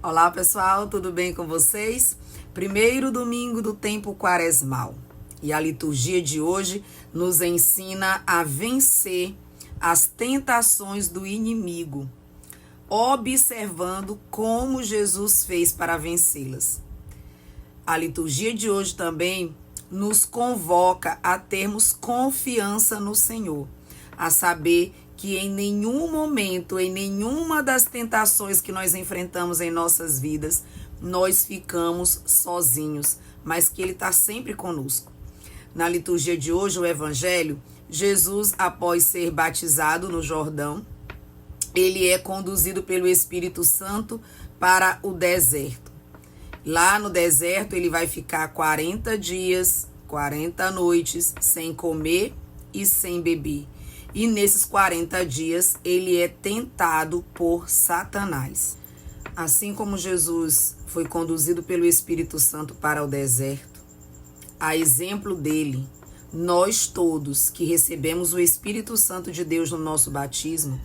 Olá pessoal, tudo bem com vocês? Primeiro domingo do tempo quaresmal. E a liturgia de hoje nos ensina a vencer as tentações do inimigo, observando como Jesus fez para vencê-las. A liturgia de hoje também nos convoca a termos confiança no Senhor, a saber que em nenhum momento, em nenhuma das tentações que nós enfrentamos em nossas vidas, nós ficamos sozinhos, mas que Ele está sempre conosco. Na liturgia de hoje, o Evangelho, Jesus, após ser batizado no Jordão, ele é conduzido pelo Espírito Santo para o deserto. Lá no deserto, ele vai ficar 40 dias, 40 noites, sem comer e sem beber. E nesses 40 dias, ele é tentado por Satanás. Assim como Jesus foi conduzido pelo Espírito Santo para o deserto, a exemplo dele, nós todos que recebemos o Espírito Santo de Deus no nosso batismo,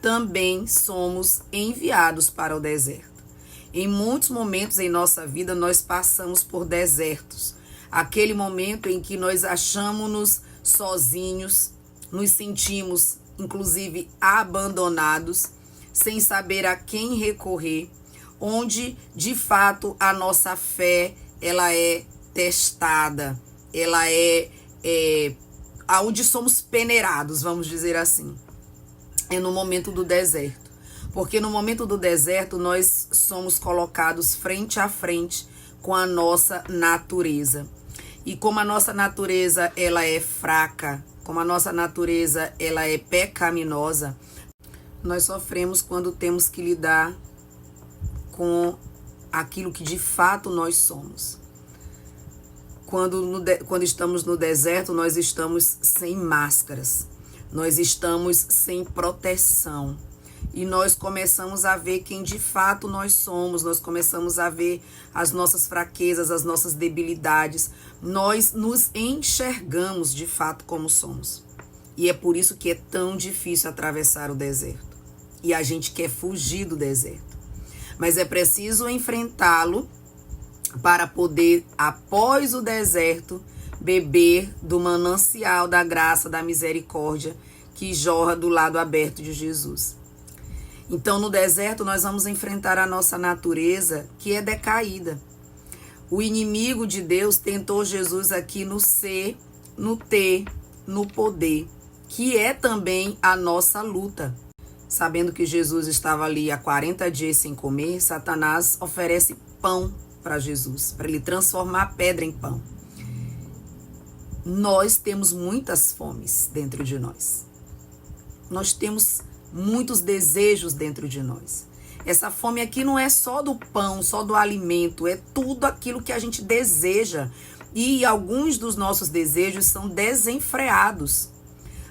também somos enviados para o deserto. Em muitos momentos em nossa vida, nós passamos por desertos. Aquele momento em que nós achamos-nos sozinhos, nos sentimos, inclusive, abandonados, sem saber a quem recorrer, onde, de fato, a nossa fé, ela é testada, ela onde somos peneirados, vamos dizer assim. É no momento do deserto. Porque no momento do deserto, nós somos colocados frente a frente com a nossa natureza. E como a nossa natureza, ela é fraca, como a nossa natureza ela é pecaminosa, nós sofremos quando temos que lidar com aquilo que de fato nós somos. Quando estamos no deserto, nós estamos sem máscaras, nós estamos sem proteção. E nós começamos a ver quem de fato nós somos, nós começamos a ver as nossas fraquezas, as nossas debilidades. Nós nos enxergamos de fato como somos. E é por isso que é tão difícil atravessar o deserto. E a gente quer fugir do deserto. Mas é preciso enfrentá-lo para poder, após o deserto, beber do manancial da graça, da misericórdia que jorra do lado aberto de Jesus. Então, no deserto, nós vamos enfrentar a nossa natureza, que é decaída. O inimigo de Deus tentou Jesus aqui no ser, no ter, no poder, que é também a nossa luta. Sabendo que Jesus estava ali há 40 dias sem comer, Satanás oferece pão para Jesus, para ele transformar a pedra em pão. Nós temos muitas fomes dentro de nós. Nós temos muitos desejos dentro de nós. Essa fome aqui não é só do pão, só do alimento, é tudo aquilo que a gente deseja. E alguns dos nossos desejos são desenfreados,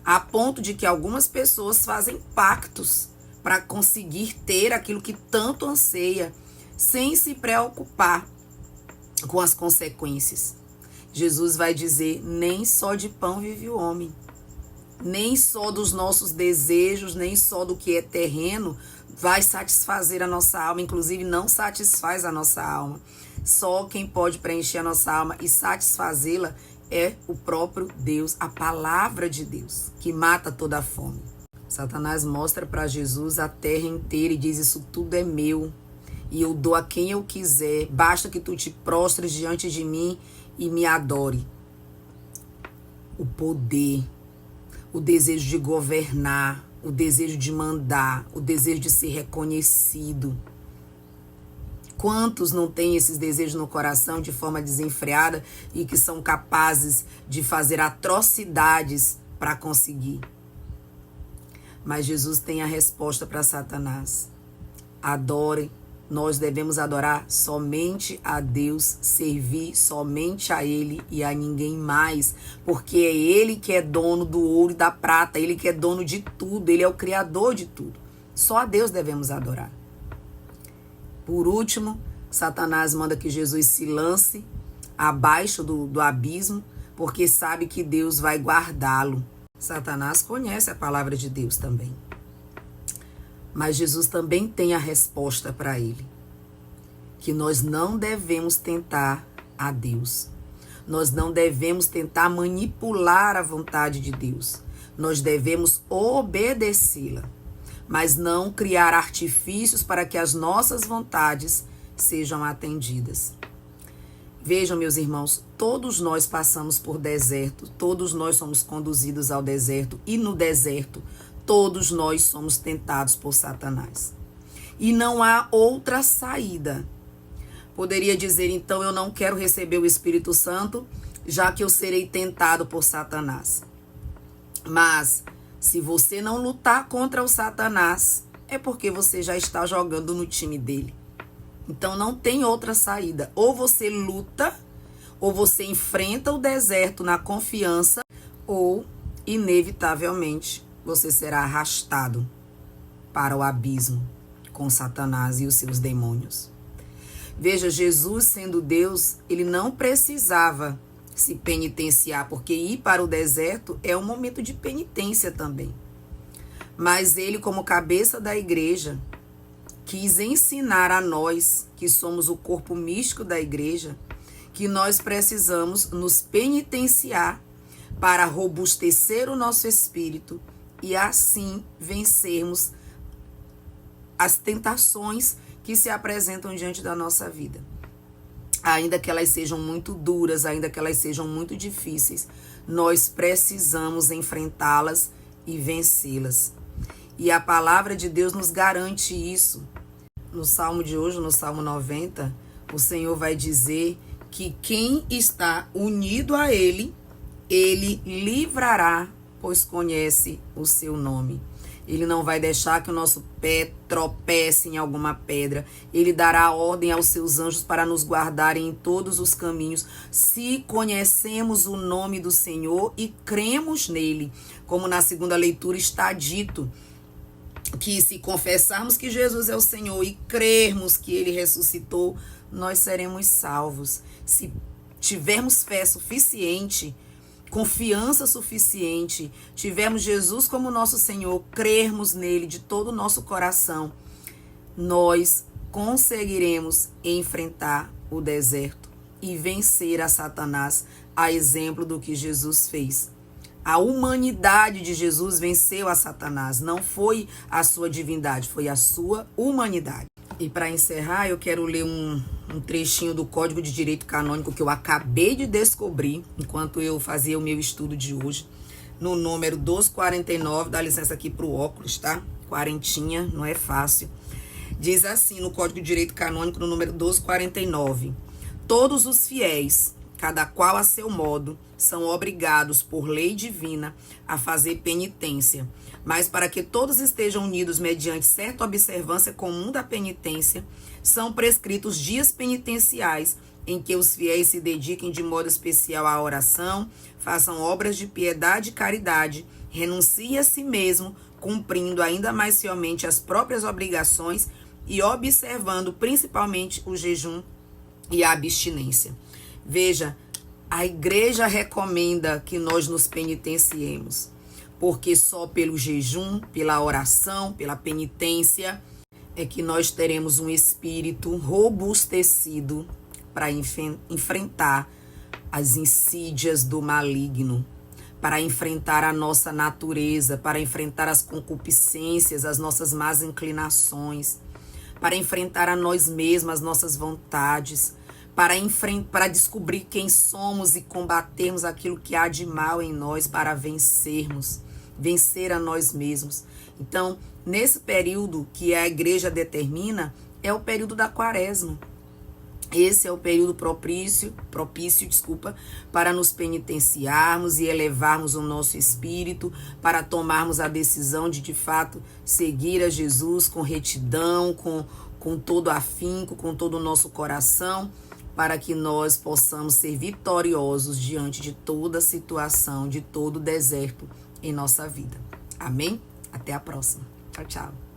a ponto de que algumas pessoas fazem pactos para conseguir ter aquilo que tanto anseia, sem se preocupar com as consequências. Jesus vai dizer: nem só de pão vive o homem. Nem só dos nossos desejos, nem só do que é terreno vai satisfazer a nossa alma, inclusive não satisfaz a nossa alma. Só quem pode preencher a nossa alma e satisfazê-la é o próprio Deus, a palavra de Deus, que mata toda a fome. Satanás mostra para Jesus a terra inteira e diz: isso tudo é meu e eu dou a quem eu quiser, basta que tu te prostres diante de mim e me adore. O poder, o desejo de governar, o desejo de mandar, o desejo de ser reconhecido. Quantos não têm esses desejos no coração de forma desenfreada e que são capazes de fazer atrocidades para conseguir? Mas Jesus tem a resposta para Satanás. Adore. Nós devemos adorar somente a Deus, servir somente a Ele e a ninguém mais, porque é Ele que é dono do ouro e da prata, Ele que é dono de tudo, Ele é o Criador de tudo. Só a Deus devemos adorar. Por último, Satanás manda que Jesus se lance abaixo do abismo, porque sabe que Deus vai guardá-lo. Satanás conhece a palavra de Deus também. Mas Jesus também tem a resposta para ele. que nós não devemos tentar a Deus. Nós não devemos tentar manipular a vontade de Deus. Nós devemos obedecê-la, mas não criar artifícios para que as nossas vontades sejam atendidas. Vejam, meus irmãos, todos nós passamos por deserto, todos nós somos conduzidos ao deserto e no deserto todos nós somos tentados por Satanás. E não há outra saída. Poderia dizer, então, eu não quero receber o Espírito Santo, já que eu serei tentado por Satanás. Mas, se você não lutar contra o Satanás, é porque você já está jogando no time dele. Então, não tem outra saída. Ou você luta, ou você enfrenta o deserto na confiança, ou, inevitavelmente, você será arrastado para o abismo com Satanás e os seus demônios. Veja, Jesus, sendo Deus, ele não precisava se penitenciar, porque ir para o deserto é um momento de penitência também. Mas ele, como cabeça da igreja, quis ensinar a nós, que somos o corpo místico da igreja, que nós precisamos nos penitenciar para robustecer o nosso espírito e assim vencermos as tentações que se apresentam diante da nossa vida. Ainda que elas sejam muito duras, ainda que elas sejam muito difíceis, nós precisamos enfrentá-las e vencê-las. E a palavra de Deus nos garante isso. No Salmo de hoje, no Salmo 90, o Senhor vai dizer que quem está unido a Ele, Ele livrará, pois conhece o seu nome. Ele não vai deixar que o nosso pé tropece em alguma pedra. Ele dará ordem aos seus anjos para nos guardarem em todos os caminhos, se conhecemos o nome do Senhor e cremos nele. Como na segunda leitura está dito, que se confessarmos que Jesus é o Senhor e crermos que ele ressuscitou, nós seremos salvos. Se tivermos fé suficiente, confiança suficiente, tivermos Jesus como nosso Senhor, crermos nele de todo o nosso coração, nós conseguiremos enfrentar o deserto e vencer a Satanás, a exemplo do que Jesus fez. A humanidade de Jesus venceu a Satanás, não foi a sua divindade, foi a sua humanidade. E para encerrar, eu quero ler um trechinho do Código de Direito Canônico que eu acabei de descobrir enquanto eu fazia o meu estudo de hoje, no número 1249, dá licença aqui para o óculos, tá? Quarentinha, não é fácil. Diz assim no Código de Direito Canônico, no número 1249, todos os fiéis, cada qual a seu modo, são obrigados por lei divina a fazer penitência, mas para que todos estejam unidos mediante certa observância comum da penitência, são prescritos dias penitenciais em que os fiéis se dediquem de modo especial à oração, façam obras de piedade e caridade, renunciem a si mesmo, cumprindo ainda mais fielmente as próprias obrigações e observando principalmente o jejum e a abstinência. Veja, a igreja recomenda que nós nos penitenciemos, porque só pelo jejum, pela oração, pela penitência, é que nós teremos um espírito robustecido para enfrentar as insídias do maligno, para enfrentar a nossa natureza, para enfrentar as concupiscências, as nossas más inclinações, para enfrentar a nós mesmos, as nossas vontades, para descobrir quem somos e combatermos aquilo que há de mal em nós, para vencer a nós mesmos. Então, nesse período que a igreja determina, é o período da quaresma. Esse é o período propício, para nos penitenciarmos e elevarmos o nosso espírito, para tomarmos a decisão de fato, seguir a Jesus com retidão, com todo afinco, com todo o nosso coração, para que nós possamos ser vitoriosos diante de toda situação, de todo deserto em nossa vida. Amém? Até a próxima. Tchau, tchau.